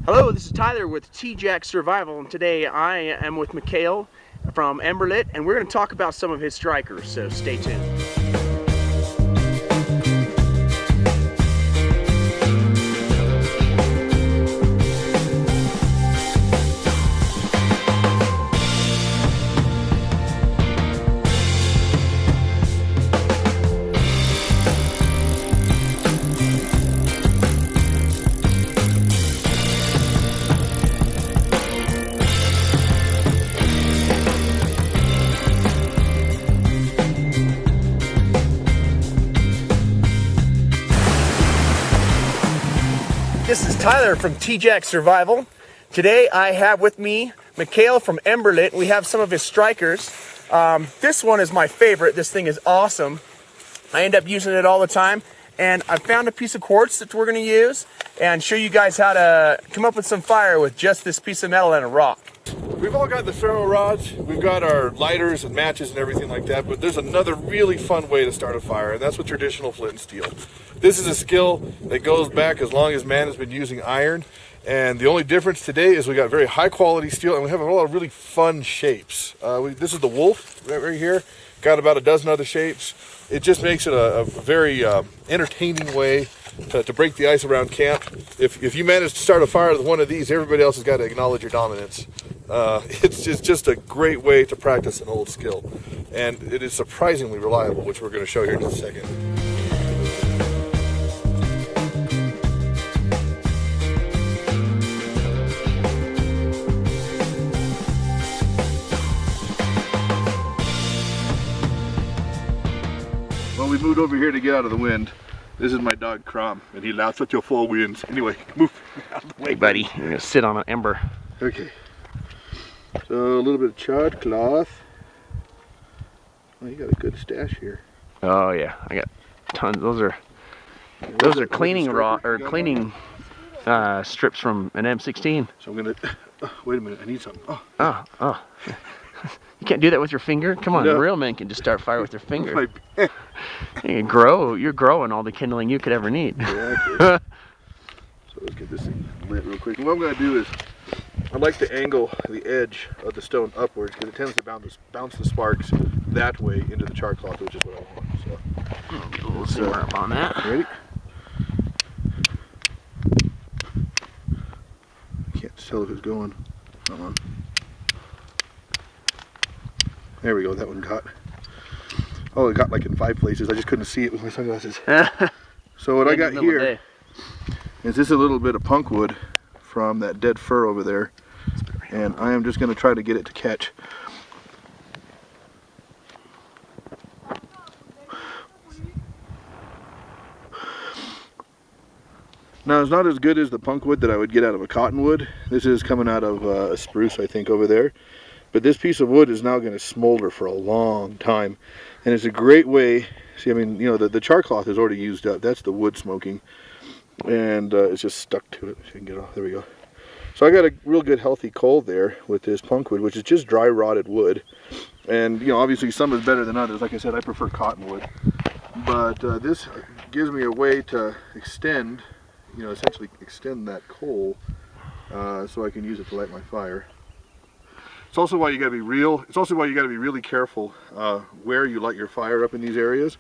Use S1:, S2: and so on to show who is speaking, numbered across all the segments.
S1: Hello, this is Tyler with T-Jack Survival, and today I am with Mikhail from Emberlit, and we're going to talk about some of his strikers, so stay tuned. This is Tyler from T-Jack Survival. Today I have with me Mikhail from Emberlit. We have some of his strikers. This one is my favorite. This thing is awesome. I end up using it all the time. And I found a piece of quartz that we're going to use and show you guys how to come up with some fire with just this piece of metal and a rock.
S2: We've all got the ferro rods, we've got our lighters and matches and everything like that, but there's another really fun way to start a fire, and that's with traditional flint and steel. This is a skill that goes back as long as man has been using iron, and the only difference today is we got very high quality steel and we have a lot of really fun shapes. This is the wolf right here, got about a dozen other shapes. It just makes it a very entertaining way to break the ice around camp. If you manage to start a fire with one of these, everybody else has got to acknowledge your dominance. It's just a great way to practice an old skill, and it is surprisingly reliable, which we're going to show here in just a second. Well, we moved over here to get out of the wind. This is my dog Crom, and he laughs at your four winds. Anyway, move out of the way.
S1: Hey buddy, you're going to sit on an ember.
S2: Okay. So a little bit of charred cloth. Oh, you got a good stash here.
S1: Oh yeah, I got tons. Those are cleaning strips from an M16.
S2: So I'm gonna. Wait a minute, I need something.
S1: Oh. You can't do that with your finger. Come on,
S2: No.
S1: Real men can just start fire with their finger.
S2: My-
S1: You're growing all the kindling you could ever need.
S2: Exactly. So let's get this thing lit real quick. And what I'm gonna do is, I like to angle the edge of the stone upwards because it tends to bounce the sparks that way into the char cloth, which is what I want. So
S1: Get a little simmer up on that.
S2: ready? I can't tell if it's going. Come on. There we go. That one got. Oh, it got like in 5 places. I just couldn't see it with my sunglasses. So what I got here is this a little bit of punk wood from that dead fir over there, and I am just going to try to get it to catch. Now it's not as good as the punk wood that I would get out of a cottonwood. This is coming out of a spruce, I think, over there. But this piece of wood is now going to smolder for a long time, and it's a great way. See, I mean, you know, the char cloth is already used up. That's the wood smoking, and it's just stuck to it. So you can get off. There we go. So I got a real good healthy coal there with this punk wood, which is just dry rotted wood. And you know, obviously some is better than others. Like I said, I prefer cottonwood, but this gives me a way to extend, you know, essentially extend that coal, so I can use it to light my fire. It's also why you got to be really careful where you light your fire up in these areas,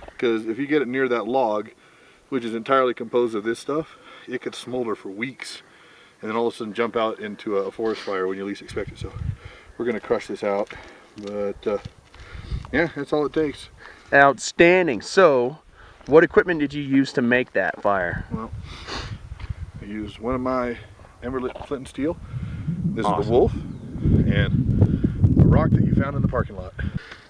S2: because if you get it near that log, which is entirely composed of this stuff, it could smolder for weeks, and then all of a sudden jump out into a forest fire when you least expect it. So we're going to crush this out, but yeah, that's all it takes.
S1: Outstanding. So, what equipment did you use to make that fire?
S2: Well, I used one of my Emberlit Flint and Steel. This
S1: Awesome.
S2: is the wolf, and a rock that you found in the parking lot.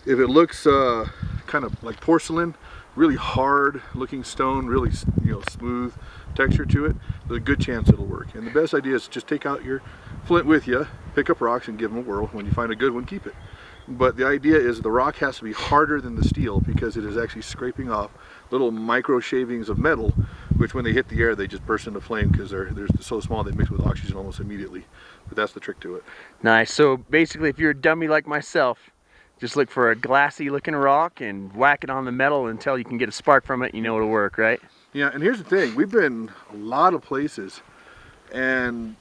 S2: If it looks kind of like porcelain, really hard looking stone, really, you know, smooth texture to it, there's a good chance it'll work. And the best idea is just take out your flint with you, pick up rocks and give them a whirl. When you find a good one, keep it. But the idea is the rock has to be harder than the steel because it is actually scraping off little micro shavings of metal, which when they hit the air they just burst into flame because they're so small they mix with oxygen almost immediately. But that's the trick to it.
S1: Nice. So basically, if you're a dummy like myself, just look for a glassy looking rock and whack it on the metal until you can get a spark from it. You know it'll work, right?
S2: Yeah, and here's the thing. We've been a lot of places And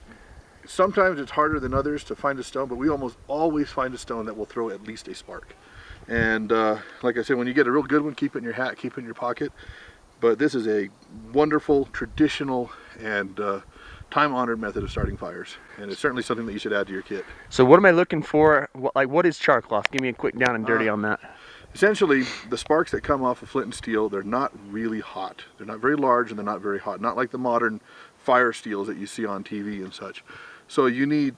S2: sometimes it's harder than others to find a stone, but we almost always find a stone that will throw at least a spark. And like I said, when you get a real good one, keep it in your hat, keep it in your pocket. But this is a wonderful, traditional, and time-honored method of starting fires, and it's certainly something that you should add to your kit.
S1: So what am I looking for? What is char cloth? Give me a quick down and dirty on that.
S2: Essentially, the sparks that come off of flint and steel, they're not really hot. They're not very large, and they're not very hot. Not like the modern fire steels that you see on TV and such. So you need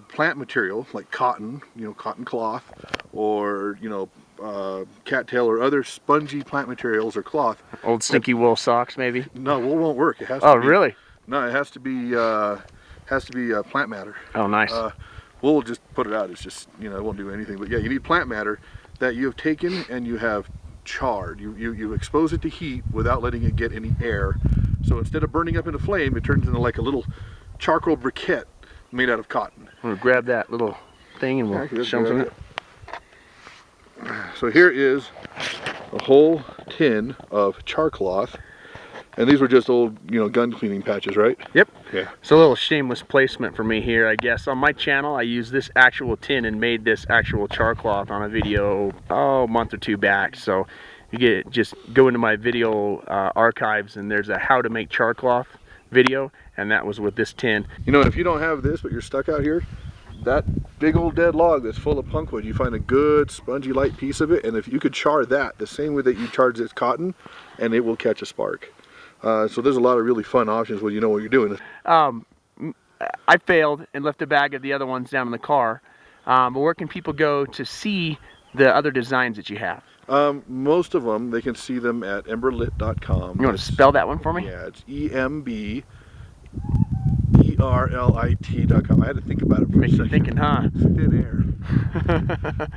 S2: plant material like cotton, cotton cloth, or cattail or other spongy plant materials or cloth.
S1: Old stinky wool socks, maybe?
S2: No, wool won't work. It has to
S1: Oh,
S2: be,
S1: really?
S2: No, it has to be plant matter.
S1: Oh, nice.
S2: Wool will just put it out. It's just, it won't do anything. But yeah, you need plant matter that you have taken and you have charred. You expose it to heat without letting it get any air. So instead of burning up in a flame, it turns into like a little charcoal briquette made out of cotton.
S1: I'm gonna grab that little thing and we'll show them it.
S2: So here is a whole tin of char cloth. And these were just old, gun cleaning patches, right?
S1: Yep.
S2: Yeah.
S1: It's a little shameless placement for me here, I guess. On my channel, I used this actual tin and made this actual char cloth on a video, a month or two back. So you just go into my video archives, and there's a how to make char cloth video, and that was with this tin.
S2: If you don't have this, but you're stuck out here, that big old dead log that's full of punkwood, you find a good spongy light piece of it, and if you could char that the same way that you charge this cotton, and it will catch a spark. So there's a lot of really fun options when you know what you're doing.
S1: I failed and left a bag of the other ones down in the car. But where can people go to see the other designs that you have?
S2: Most of them, they can see them at emberlit.com.
S1: You want to spell that one for me?
S2: Yeah, it's EMBERLIT.com. I had to think about it for
S1: Makes
S2: a
S1: you
S2: second.
S1: thinking, huh?
S2: Thin air.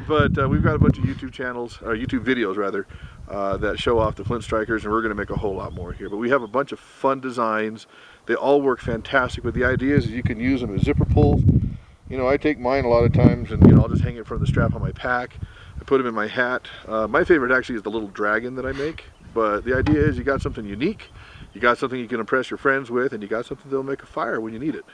S2: But we've got a bunch of YouTube channels, or YouTube videos rather, that show off the flint strikers, and we're going to make a whole lot more here. But we have a bunch of fun designs. They all work fantastic, but the idea is you can use them as zipper pulls. I take mine a lot of times, and I'll just hang it from the strap on my pack. I put them in my hat. My favorite actually is the little dragon that I make, but the idea is you got something unique, you got something you can impress your friends with, and you got something that'll make a fire when you need it.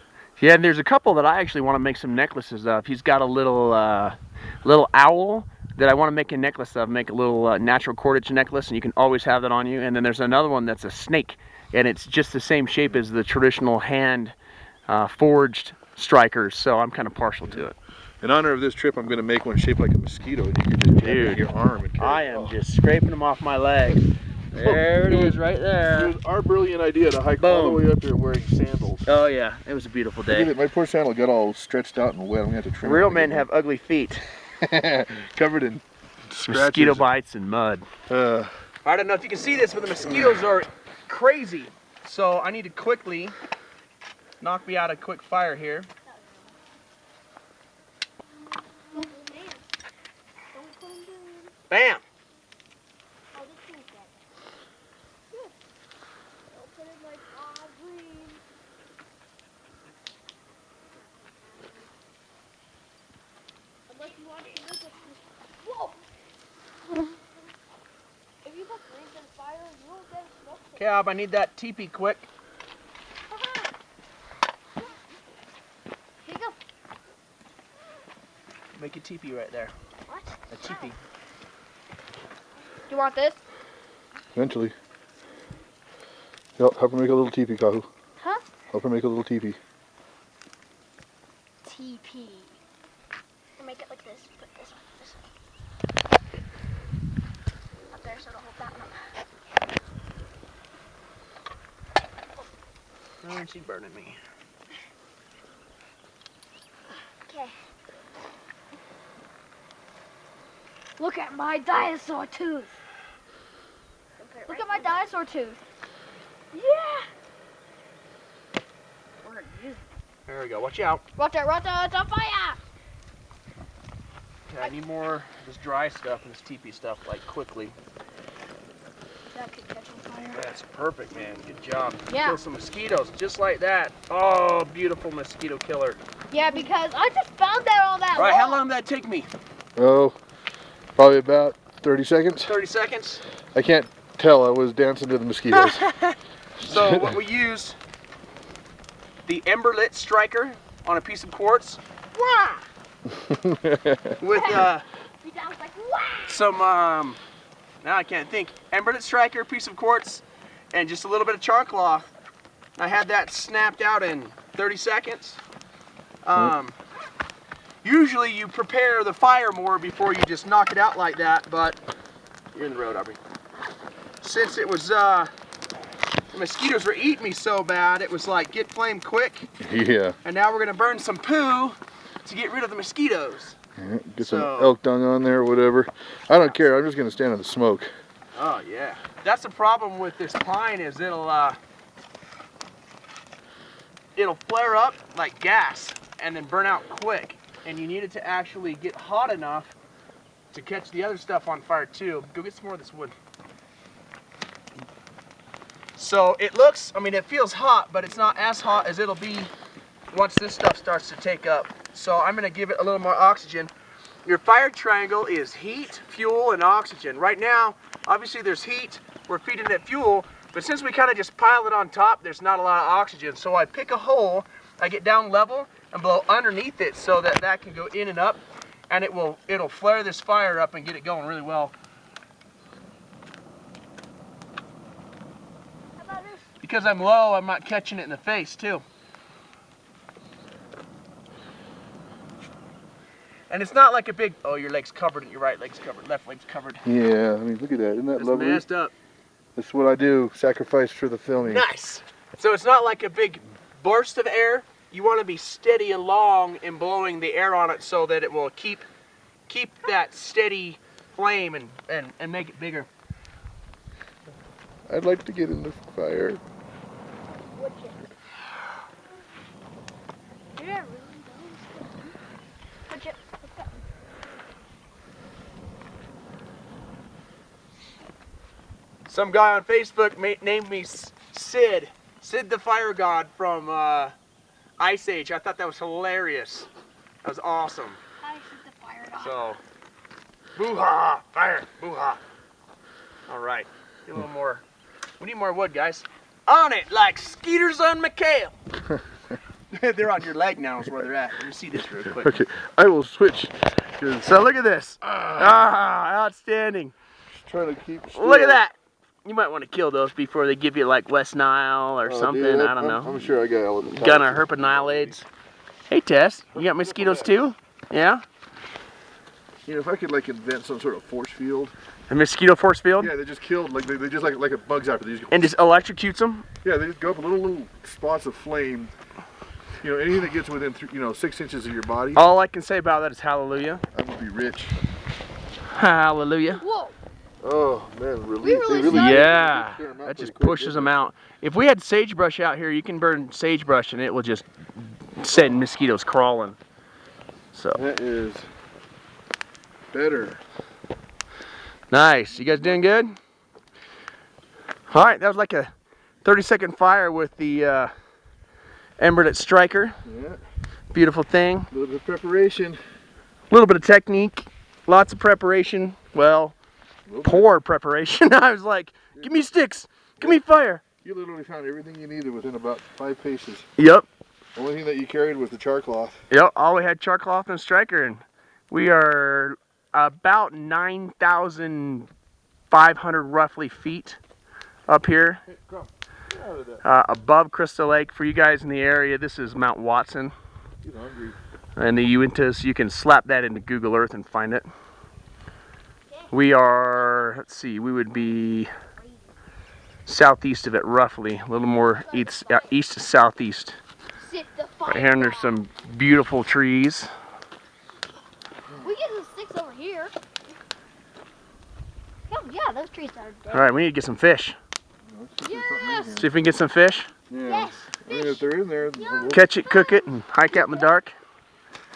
S1: Yeah, and there's a couple that I actually want to make some necklaces of. He's got a little owl that I want to make a necklace of, make a little natural cordage necklace, and you can always have that on you. And then there's another one that's a snake, and it's just the same shape as the traditional hand forged strikers, so I'm kind of partial to it.
S2: In honor of this trip, I'm going to make one shaped like a mosquito, and you can just jam it in your arm and carry
S1: I
S2: it
S1: am
S2: off.
S1: just scraping them off my leg. There it is, right there.
S2: It was our brilliant idea to hike all the way up here wearing sandals.
S1: Oh yeah, it was a beautiful
S2: Look at
S1: day.
S2: it, my poor sandal got all stretched out and wet. I'm going to have to trim it.
S1: Real men have ugly feet.
S2: Covered in scratches.
S1: Mosquito bites and mud.
S2: Uh,
S1: I don't know if you can see this, but the mosquitoes are crazy. So I need to quickly knock me out a quick fire here. Bam! Cab, I need that teepee quick.
S3: Here you go.
S1: Make a teepee right there.
S3: What?
S1: A teepee.
S3: Do you want this?
S2: eventually. Help her make a little teepee, Kahu.
S3: Huh?
S2: Help her make a little teepee.
S3: TP. I make it like this. Put this one. Up there so it'll hold that one.
S1: Oh, she's burning me.
S3: Okay. Look at my dinosaur tooth. Look at my dinosaur tooth. Yeah. We're gonna use it.
S1: There we go. Watch out.
S3: Watch out, it's on fire!
S1: Okay, I need more of this dry stuff and this teepee stuff, like, quickly.
S3: That could catch on fire.
S1: That's perfect, man. Good job.
S3: Yeah.
S1: Kill some mosquitoes, just like that. Oh, beautiful mosquito killer.
S3: Yeah, because I just found that on that
S1: Right,
S3: wall.
S1: how long did that take me?
S2: Oh, probably about 30 seconds.
S1: 30 seconds?
S2: I can't tell. I was dancing to the mosquitoes.
S1: So what we used the Emberlit striker on a piece of quartz. Wah! With some, now I can't think, Emberlit striker, piece of quartz, and just a little bit of char cloth. I had that snapped out in 30 seconds. Usually you prepare the fire more before you just knock it out like that, but you're in the road, Aubrey. Since it was, the mosquitoes were eating me so bad, it was like, get flame quick.
S2: Yeah.
S1: And now we're gonna burn some poo to get rid of the mosquitoes.
S2: Yeah, get some elk dung on there or whatever. I don't care, I'm just gonna stand in the smoke.
S1: Oh yeah. That's the problem with this pine is it'll flare up like gas and then burn out quick. And you need it to actually get hot enough to catch the other stuff on fire too. Go get some more of this wood. So it looks, I mean, it feels hot, but it's not as hot as it'll be once this stuff starts to take up. So I'm gonna give it a little more oxygen. Your fire triangle is heat, fuel, and oxygen. Right now, obviously there's heat, we're feeding it fuel, but since we kind of just pile it on top, there's not a lot of oxygen. So I pick a hole, I get down level, and blow underneath it so that that can go in and up, and it'll flare this fire up and get it going really well.
S3: How about this?
S1: Because I'm low, I'm not catching it in the face too. And it's not like a big, oh, your leg's covered, your right leg's covered, left leg's covered.
S2: Yeah, I mean, look at that, isn't that
S1: It's
S2: lovely?
S1: messed up.
S2: That's what I do, sacrifice for the filming.
S1: Nice. So it's not like a big burst of air. You want to be steady and long in blowing the air on it so that it will keep that steady flame and make it bigger.
S2: I'd like to get in the fire.
S3: Wood chip. Yeah, really does. Wood chip. Let's go.
S1: Some guy on Facebook named me Sid the Fire God from Ice Age. I thought that was hilarious. That was awesome.
S3: I shoot the fire dog.
S1: So, boo-ha, fire, boo-ha. All right, get a little more. We need more wood, guys. On it, like Skeeters on McHale. They're on your leg now is where they're at. Let me see this real quick.
S2: Okay, I will switch.
S1: So look at this. Outstanding.
S2: Just trying to keep still.
S1: Look at that. You might want to kill those before they give you like West Nile or something.
S2: Dude,
S1: I don't know.
S2: I'm sure I got element.
S1: Gonna herpinolades. Hey Tess, you got mosquitoes too? Yeah?
S2: You know, if I could like invent some sort of force field.
S1: A mosquito force field?
S2: Yeah, they just killed, like they just like a bug zapper. They just go,
S1: And just electrocutes them?
S2: yeah, they just go up in little spots of flame. You know, anything that gets within 6 inches of your body,
S1: All I can say about that is hallelujah.
S2: I would be rich.
S1: Hallelujah.
S3: Whoa.
S2: Oh man,
S3: We really
S2: they
S3: started-
S1: Yeah,
S2: clear 'em out
S1: that just
S2: pretty quick,
S1: pushes
S2: didn't
S1: them out. If we had sagebrush out here, you can burn sagebrush and it will just send mosquitoes crawling. So,
S2: That is better.
S1: nice. You guys doing good? All right, that was like a 30-second fire with the Emberlit striker.
S2: Yeah,
S1: Beautiful thing.
S2: a little bit of preparation.
S1: A little bit of technique, lots of preparation. Well, poor preparation. I was like, give me sticks, give me fire.
S2: You literally found everything you needed within about 5 paces.
S1: Yep,
S2: The only thing that you carried was the char cloth.
S1: yep. All we had char cloth and striker, and we are about 9,500 roughly feet up here above Crystal Lake. For you guys in the area, this is Mount Watson
S2: Get hungry.
S1: and the Uintas. You can slap that into Google Earth and find it. We are, let's see, we would be southeast of it roughly, a little more east to southeast.
S3: Sit the fire
S1: Right here, and there's some beautiful trees.
S3: We get some sticks over here. Oh, yeah, those trees are dead.
S1: All right, we need to get some fish.
S3: Yes.
S1: See if we can get some fish.
S2: Yeah.
S3: Yes.
S2: I mean, if they're in there, we'll
S1: Catch it, cook it, and hike out in the dark.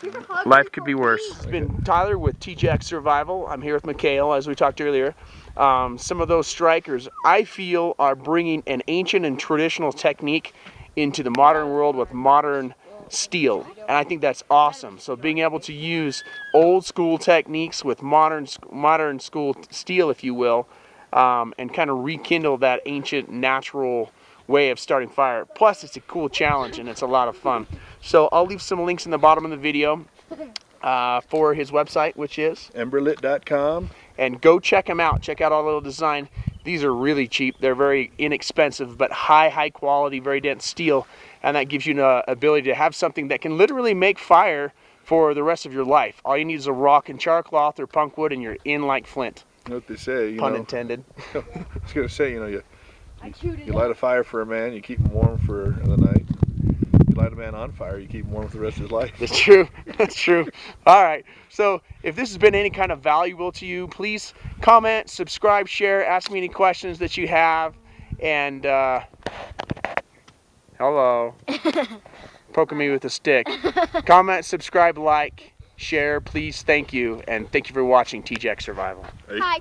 S3: You're hungry
S1: Life could
S3: for
S1: be worse.
S3: me.
S1: It's been Tyler with TJX Survival. I'm here with Mikhail, as we talked earlier. Some of those strikers, I feel, are bringing an ancient and traditional technique into the modern world with modern steel, and I think that's awesome. So being able to use old school techniques with modern school steel, if you will, and kind of rekindle that ancient natural way of starting fire. Plus, it's a cool challenge and it's a lot of fun. So I'll leave some links in the bottom of the video for his website, which is
S2: Emberlit.com.
S1: And go check him out. Check out our little design. These are really cheap. They're very inexpensive, but high quality, very dense steel. And that gives you the ability to have something that can literally make fire for the rest of your life. All you need is a rock and char cloth or punk wood and you're in like Flint.
S2: You know what they say, you
S1: Pun
S2: know.
S1: intended.
S2: I was going to say, you know, you light a fire for a man, you keep him warm for the night. You light a man on fire, you keep him warm for the rest of his life.
S1: That's true. That's true. All right. So if this has been any kind of valuable to you, please comment, subscribe, share, ask me any questions that you have. And hello. Poking me with a stick. Comment, subscribe, like, share, please. Thank you. And thank you for watching TJack Survival.
S3: Hi.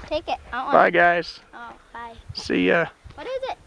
S3: Take it.
S1: Bye, guys.
S3: Oh, bye.
S1: See ya.
S3: What is it?